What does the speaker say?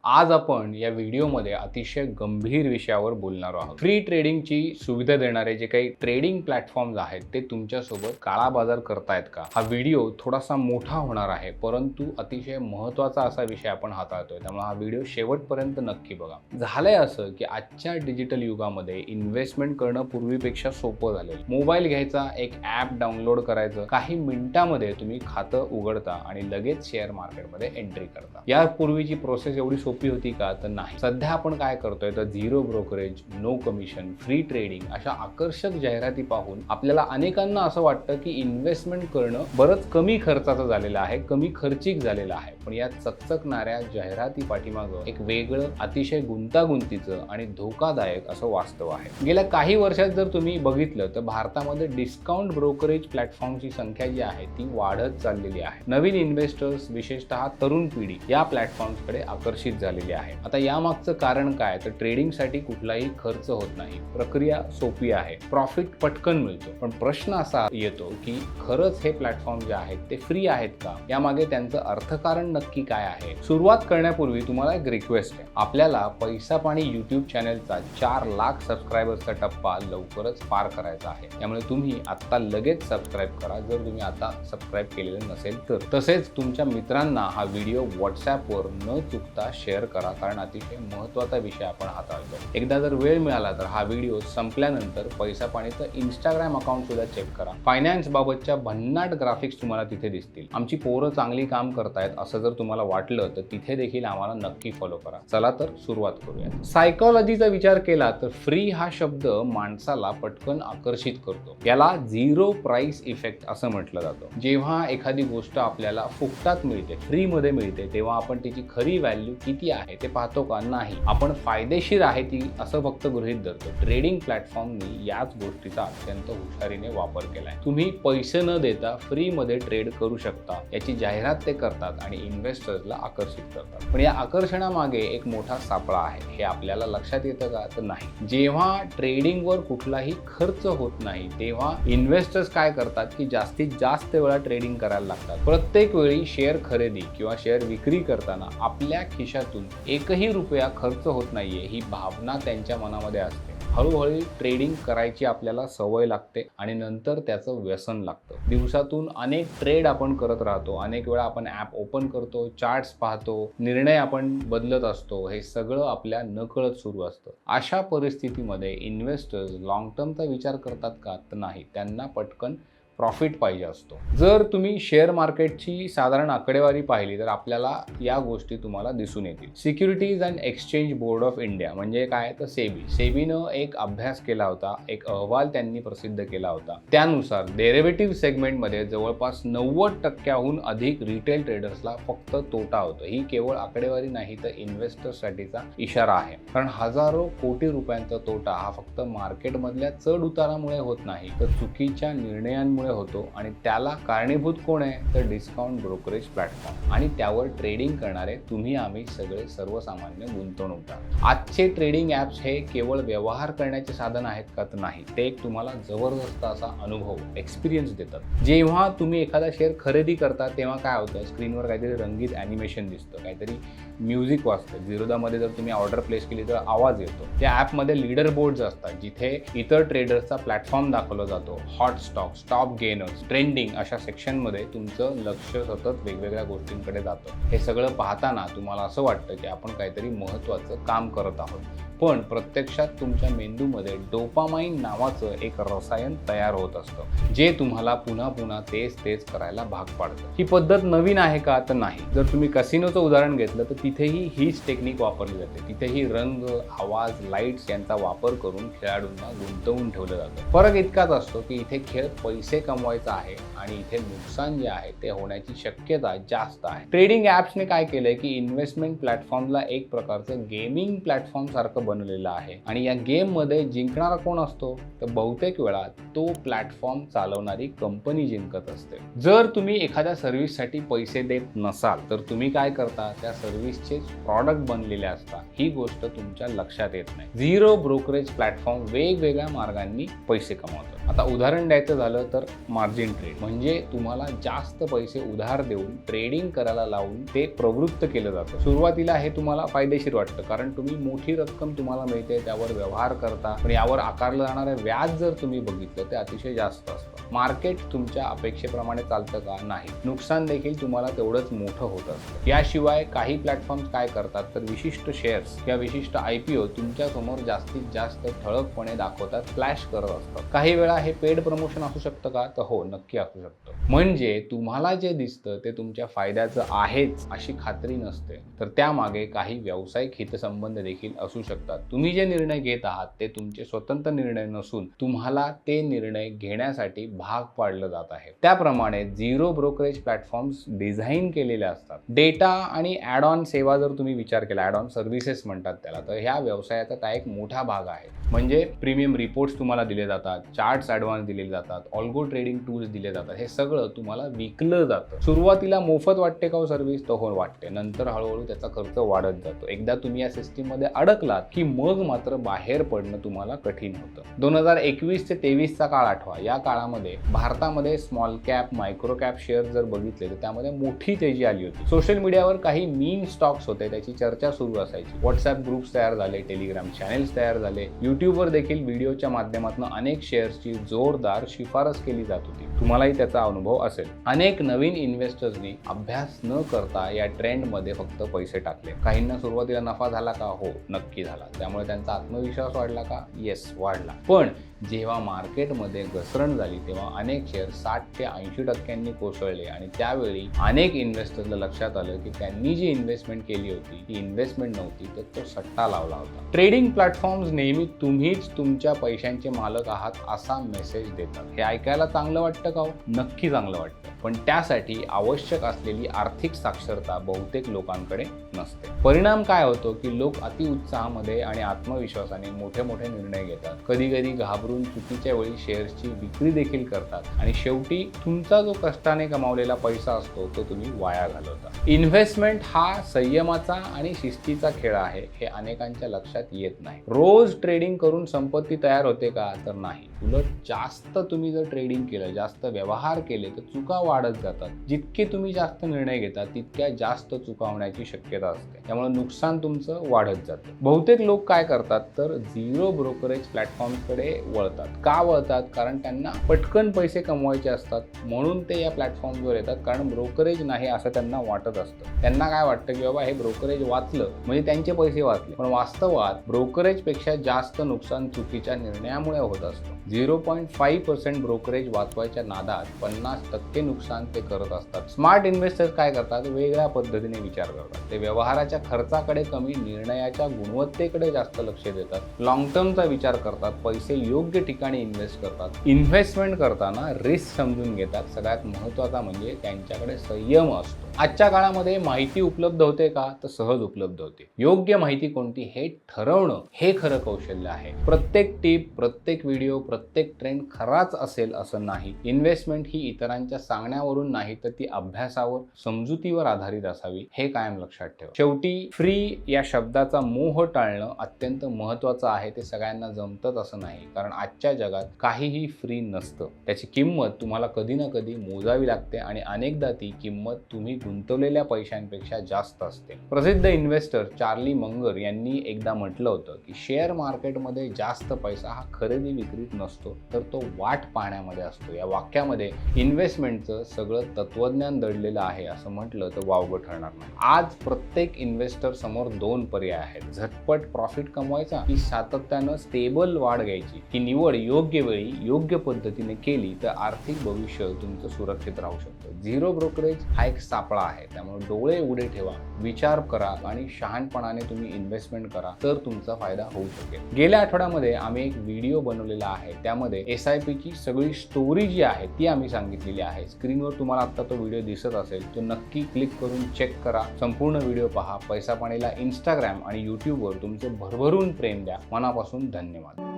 आज आपण या व्हिडिओमध्ये अतिशय गंभीर विषयावर बोलणार आहोत। फ्री ट्रेडिंगची सुविधा देणारे जे काही ट्रेडिंग प्लॅटफॉर्म्स आहेत ते तुमच्यासोबत काळा बाजार करतायत का? हा व्हिडिओ थोडासा मोठा होणार आहे, परंतु अतिशय महत्त्वाचा असा विषय आपण हाताळतोय, त्यामुळे हा व्हिडिओ शेवटपर्यंत नक्की बघा। झालंय असं की आजच्या डिजिटल युगामध्ये इन्व्हेस्टमेंट करणं पूर्वीपेक्षा सोपं झालंय। मोबाईल घ्यायचा, एक ॲप डाउनलोड करायचं, काही मिनिटांमध्ये तुम्ही खातं उघडता आणि लगेच शेअर मार्केटमध्ये एंट्री करता। यापूर्वीची प्रोसेस एवढी सोपी होती का? तर नाही। सध्या आपण काय करतोय तर zero brokerage, no commission, free trading अशा आकर्षक जाहिराती पाहून आपल्याला अनेकांना असं वाटतं की इन्व्हेस्टमेंट करणं बरंच कमी खर्चाचं झालेलं आहे, कमी खर्चिक झालेलं आहे। पण या चकचकणाऱ्या जाहिराती पाठीमागं एक वेगळं, अतिशय गुंतागुंतीचं आणि धोकादायक असं वास्तव आहे। गेल्या काही वर्षात जर तुम्ही बघितलं तर भारतामध्ये डिस्काउंट ब्रोकरेज प्लॅटफॉर्मची संख्या जी आहे ती वाढत चाललेली आहे। नवीन इन्व्हेस्टर्स, विशेषतः तरुण पिढी या प्लॅटफॉर्म्सकडे आकर्षित झालेली आहे। आता यामागचं कारण काय? तर ट्रेडिंगसाठी कुठलाही खर्च होत नाही, प्रक्रिया सोपी आहे, प्रॉफिट पटकन मिळतो। पण प्रश्न असा येतो की खरंच हे प्लॅटफॉर्म जे आहेत ते फ्री आहेत का? यामागे त्यांचं अर्थकारण नक्की काय आहे? सुरुवात करण्यापूर्वी तुम्हाला एक रिक्वेस्ट आहे, आपल्याला पैसा पाणी यूट्यूब चॅनलचा 4 लाख सबस्क्रायबर्सचा टप्पा लवकरच पार करायचा आहे। त्यामुळे तुम्ही आता लगेच सबस्क्राईब करा जर तुम्ही आता सबस्क्राईब केलेलं नसेल तर। तसेच तुमच्या मित्रांना हा व्हिडिओ व्हॉट्सॲपवर न चुकता शेअर करा, कारण अतिशय महत्त्वाचा विषय आपण हाताळतो। एकदा जर वेळ मिळाला तर हा व्हिडिओ संपल्यानंतर पैसा पाणीचं इंस्टाग्राम अकाउंट सुद्धा चेक करा। फायनान्स बाबतच्या भन्नाट ग्राफिक्स तुम्हाला तिथे दिसतील। आमची पोरं चांगली काम करतायत असं जर तुम्हाला वाटलं तर तिथे देखील आम्हाला नक्की फॉलो करा। चला तर सुरुवात करूया। सायकोलॉजीचा विचार केला तर फ्री हा शब्द माणसाला पटकन आकर्षित करतो। याला झिरो प्राइस इफेक्ट असं म्हटलं जातं। जेव्हा एखादी गोष्ट आपल्याला फुकटात मिळते, फ्री मध्ये मिळते, तेव्हा आपण तिची खरी व्हॅल्यू किती आहे ते पाहतो का? नाही, आपण फायदेशीर आहे ती असं फक्त गृहीत धरतो। ट्रेडिंग प्लॅटफॉर्मनी याच गोष्टीचा अत्यंत हुशारीने वापर केलाय। तुम्ही पैसे न देता फ्री मध्ये ट्रेड करू शकता याची जाहिरात ते करतात आणि इन्व्हेस्टर्सला आकर्षित करतात। पण या आकर्षणामागे एक मोठा सापळा आहे, हे आपल्याला लक्षात येतं का? तर नाही। जेव्हा ट्रेडिंगवर कुठलाही खर्च होत नाही तेव्हा इन्व्हेस्टर्स काय करतात की जास्तीत जास्त वेळा ट्रेडिंग करायला लागतात। प्रत्येक वेळी शेअर खरेदी किंवा शेअर विक्री करताना आपल्या खिशातून एकही रुपया खर्च होत नाहीये ही भावना त्यांच्या मनामध्ये असते। हळूहळू ट्रेडिंग करायची आपल्याला सवय लागते आणि नंतर त्याचं व्यसन लागतं। दिवसातून अनेक ट्रेड आपण करत राहतो, अनेक वेळा आपण ॲप ओपन करतो, चार्ट्स पाहतो, निर्णय आपण बदलत असतो, हे सगळं आपल्या नकळत सुरू असतं। अशा परिस्थितीमध्ये इन्व्हेस्टर्स लॉंग टर्मचा विचार करतात का? तर नाही, त्यांना पटकन प्रॉफिट पाहिजे असतो। जर तुम्ही शेअर मार्केटची साधारण आकडेवारी पाहिली तर आपल्याला या गोष्टी तुम्हाला दिसून येतील। Securities and exchange board of India म्हणजे काय? तर सेबीनं एक अभ्यास केला होता, एक अहवाल त्यांनी प्रसिद्ध केला होता। त्यानुसार डेरिव्हेटिव्ह सेगमेंटमध्ये जवळपास 90% अधिक रिटेल ट्रेडर्सला फक्त तोटा होतो। ही केवळ आकडेवारी नाही तर इन्व्हेस्टर्ससाठीचा इशारा आहे, कारण हजारो कोटी रुपयांचा तोटा हा फक्त मार्केटमधल्या चढ उतारामुळे होत नाही तर चुकीच्या निर्णयांमुळे होतो। आणि त्याला कारणीभूत कोण आहे? तर डिस्काउंट ब्रोकरेज प्लॅटफॉर्म आणि त्यावर ट्रेडिंग करणारे तुम्ही आम्ही सगळे सर्वसामान्य गुंतवणूकदार। आजचे ट्रेडिंग ॲप्स हे केवळ व्यवहार करण्याचे साधन आहेत का? तर नाही, ते एक तुम्हाला जबरदस्त असा अनुभव, एक्सपिरियन्स देतात। जेव्हा तुम्ही एखादा शेअर खरेदी करता तेव्हा काय होतं? स्क्रीनवर काहीतरी रंगीत ॲनिमेशन दिसतं, काहीतरी म्युझिक वाजतं, झिरोदामध्ये जर तुम्ही ऑर्डर प्लेस केली तर आवाज येतो। त्या ॲपमध्ये लीडर बोर्ड्स असतात जिथे इतर ट्रेडर्सचा प्लॅटफॉर्म दाखवला जातो। Hot stock, stop gainers, trending अशा सेक्शनमध्ये तुमचं लक्ष सतत वेगवेगळ्या गोष्टींकडे जातं। हे सगळं पाहताना तुम्हाला असं वाटतं की आपण काहीतरी महत्त्वाचं काम करत आहोत, पण प्रत्यक्षात तुमच्या मेंदूमध्ये डोपामाइन नावाचं एक रसायन तयार होत असतं जे तुम्हाला पुन्हा पुन्हा तेच करायला भाग पाडतं। ही पद्धत नवीन आहे का? तर नाही। जर तुम्ही कसिनोचं उदाहरण घेतलं तर तिथेही हीच टेक्निक वापरली जाते। तिथेही रंग, आवाज, लाईट्स यांचा वापर करून खेळाडूंना गुंतवून ठेवलं जातं। फरक इतकाच असतो की इथे खेळ पैसे कमवायचा आहे आणि इथे नुकसान जे आहे ते होण्याची शक्यता जास्त आहे। ट्रेडिंग ॲप्सने काय केलंय की इन्व्हेस्टमेंट प्लॅटफॉर्मला एक प्रकारचं गेमिंग प्लॅटफॉर्म सारखं बनवलेला आहे आणि या गेम मध्ये जिंकणारा कोण असतो तर बहुतेक वेळा तो प्लॅटफॉर्म चालवणारी कंपनी जिंकत असते. जर तुम्ही एखाद्या सर्व्हिससाठी पैसे देत नसाल तर तुम्ही काय करता, त्या सर्व्हिसचे प्रॉडक्ट बनलेले असतात. ही गोष्ट तुमच्या लक्षात येत नाही. झिरो ब्रोकरेज प्लॅटफॉर्म वेगवेगळ्या मार्गांनी पैसे कमवतात. आता उदाहरण द्यायचं झालं तर मार्जिन ट्रेड म्हणजे तुम्हाला जास्त पैसे उधार देऊन ट्रेडिंग करायला लावून ते प्रवृत्त केलं जातं. सुरुवातीला हे तुम्हाला फायदेशीर वाटतं कारण तुम्ही मोठी रक्कम तुम्हाला मिळते, त्यावर व्यवहार करता, पण यावर आकारलं जाणारं व्याज जर तुम्ही बघितलं ते अतिशय जास्त असतं. मार्केट तुमच्या अपेक्षेप्रमाणे चालतं का? नाही. नुकसान देखील तुम्हाला तेवढंच मोठं होत असतं. याशिवाय काही प्लॅटफॉर्म्स काय करतात तर विशिष्ट शेअर्स किंवा विशिष्ट IPO तुमच्या समोर जास्तीत जास्त ठळकपणे दाखवतात, फ्लॅश करत असतात. काही वेळा हे पेड प्रमोशन असू शकतं का? तर हो, नक्की असू शकतं. म्हणजे तुम्हाला जे दिसतं ते तुमच्या फायद्याचं आहेच अशी खात्री नसते, तर त्यामागे काही व्यावसायिक हितसंबंध देखील असू शकतात. तुम्ही जे निर्णय घेत आहात ते तुमचे स्वतंत्र निर्णय नसून तुम्हाला ते निर्णय घेण्यासाठी भाग पाडलं जात आहे. त्याप्रमाणे झिरो ब्रोकरेज प्लॅटफॉर्म्स डिझाईन केलेले असतात. डेटा आणि ॲड ऑन सेवा जर तुम्ही विचार केला, ॲड ऑन सर्व्हिसेस म्हणतात त्याला, तर ह्या व्यवसायाचा त्या एक मोठा भाग आहे. म्हणजे प्रीमियम रिपोर्ट्स तुम्हाला दिले जातात, चार्ट्स ॲडव्हान्स दिले जातात, ऑल्गो ट्रेडिंग टूल्स दिले जातात. हे सगळं तुम्हाला विकलं जातं. सुरुवातीला मोफत वाटते का सर्व्हिस? तर हो वाटते. नंतर हळूहळू त्याचा खर्च वाढत जातो. एकदा तुम्ही या सिस्टीममध्ये अडकलात की मग मात्र बाहेर पडणं तुम्हाला कठीण होतं. 2021 ते 23चा काळ आठवा. या काळामध्ये भारतामध्ये small cap, micro cap share जर बघितले तर त्यामध्ये मोठी तेजी आली होती. सोशल मीडियावर काही मीम स्टॉक्स होते, त्याची चर्चा सुरू असायची. व्हॉट्सअप ग्रुप्स तयार झाले, टेलिग्राम चॅनेल्स तयार झाले, यूट्यूबवर देखील व्हिडिओच्या माध्यमातून अनेक शेअर्सची जोरदार शिफारस केली जात होती. तुम्हालाही त्याचा अनुभव असेल. अनेक नवीन इन्व्हेस्टर्सनी अभ्यास न करता या ट्रेंडमध्ये फक्त पैसे टाकले. काहींना सुरुवातीला नफा झाला का? हो, नक्की झाला. त्यामुळे त्यांचा आत्मविश्वास वाढला का? येस, वाढला. पण जेव्हा मार्केटमध्ये घसरण झाली तेव्हा अनेक शेअर 60 ते 80% कोसळले आणि त्यावेळी अनेक इन्व्हेस्टर्सला लक्षात आलं की त्यांनी जी इन्व्हेस्टमेंट केली होती ती इन्व्हेस्टमेंट नव्हती, तर तो सट्टा लावला होता. ट्रेडिंग प्लॅटफॉर्म्स नेहमी तुम्हीच तुमच्या पैशांचे मालक आहात असा मेसेज देतात. हे ऐकायला चांगलं वाटतं का? नक्की चांगलं वाटतं, पण त्यासाठी आवश्यक असलेली आर्थिक साक्षरता बहुतेक लोकांकडे नसते. परिणाम काय होतो की लोक अतिउत्साहामध्ये आणि आत्मविश्वासाने मोठे मोठे निर्णय घेतात. कधी कधी घाबरून चुकीच्या वेळी शेअर्सची विक्री देखील करतात आणि शेवटी तुमचा जो कष्टाने कमावलेला पैसा असतो तो तुम्ही वाया घालवता. इन्व्हेस्टमेंट हा संयमाचा आणि शिस्तीचा खेळ आहे हे अनेकांच्या लक्षात येत नाही. रोज ट्रेडिंग करून संपत्ती तयार होते का? तर नाही. उलट जास्त तुम्ही जर ट्रेडिंग केलं, जास्त व्यवहार केले तर चुका वाढत जातात. जितके तुम्ही जास्त निर्णय घेता तितक्या जास्त चुका होण्याची शक्यता असते. त्यामुळे नुकसान तुमचं वाढत जातं. बहुतेक लोक काय करतात तर झिरो ब्रोकरेज प्लॅटफॉर्मकडे वळतात. का वळतात? कारण त्यांना पटकन पैसे कमवायचे असतात म्हणून ते या प्लॅटफॉर्मवर येतात. कारण ब्रोकरेज नाही असं त्यांना वाटत असतं. त्यांना काय वाटतं की बाबा हे ब्रोकरेज वाचलं म्हणजे त्यांचे पैसे वाचले, पण वास्तवात ब्रोकरेजपेक्षा जास्त नुकसान चुकीच्या निर्णयामुळे होत असतं. 0.5% ब्रोकरेज वाचवायच्या नादात 50% नुकसान ते करत असतात. स्मार्ट इन्व्हेस्टर्स काय करतात? वेगळ्या पद्धतीने विचार करतात. ते व्यवहाराच्या खर्चाकडे कमी, निर्णयाच्या गुणवत्तेकडे जास्त लक्ष देतात. लॉंग टर्मचा विचार करतात, पैसे योग्य ठिकाणी इन्व्हेस्ट करतात. इन्व्हेस्टमेंट करताना रिस्क समजून घेतात. सगळ्यात महत्त्वाचा म्हणजे त्यांच्याकडे संयम असतो. आजच्या काळामध्ये माहिती उपलब्ध होते का? तर सहज उपलब्ध होते. योग्य माहिती कोणती हे ठरवणं हे खरं कौशल्य आहे. प्रत्येक टिप, प्रत्येक व्हिडिओ, प्रत्येक ट्रेंड खराच असेल असं नाही. इन्व्हेस्टमेंट ही इतरांच्या सांगण्यावरून नाही तर ती अभ्यासावर, समजुतीवर आधारित असावी हे कायम लक्षात ठेवा. शेवटी फ्री या शब्दाचा मोह टाळणं अत्यंत महत्त्वाचं आहे. ते सगळ्यांना जमतच असं नाही, कारण आजच्या जगात काहीही फ्री नसतं. त्याची किंमत तुम्हाला कधी ना कधी मोजावी लागते आणि अनेकदा ती किंमत तुम्ही गुंतवलेल्या पैशांपेक्षा जास्त असते. प्रसिद्ध इन्व्हेस्टर चार्ली मंगर यांनी एकदा म्हटलं होतं की शेअर मार्केटमध्ये जास्त पैसा हा खरेदी विक्रीत नसतो, तर तो वाट पाहण्यामध्ये असतो. या वाक्यामध्ये इन्व्हेस्टमेंटचं सगळं तत्वज्ञान दडलेलं आहे असं म्हटलं तर वावगं ठरणार नाही. आज प्रत्येक इन्व्हेस्टर समोर दोन पर्याय आहेत. झटपट प्रॉफिट कमवायचा की सातत्यानं स्टेबल वाढ घ्यायची. ही निवड योग्य वेळी योग्य पद्धतीने केली तर आर्थिक भविष्य तुमचं सुरक्षित राहू शकतं. झिरो ब्रोकरेज हा एक सापळा आहे, त्यामुळे डोळे उघडे ठेवा, विचार करा आणि शहाणपणाने तुम्ही इन्व्हेस्टमेंट करा तर तुमचा फायदा होऊ शकेल. गेल्या आठवड्यामध्ये आम्ही एक व्हिडिओ बनवलेला आहे, त्यामध्ये SIP ची सगळी स्टोरी जी आहे ती आम्ही सांगितलेली आहे. स्क्रीनवर तुम्हाला आता तो व्हिडिओ दिसत असेल, तो नक्की क्लिक करून चेक करा, संपूर्ण व्हिडिओ पहा. पैसा पाणीला Instagram आणि YouTubeवर तुमचे भरभरून प्रेम द्या. मनापासून धन्यवाद.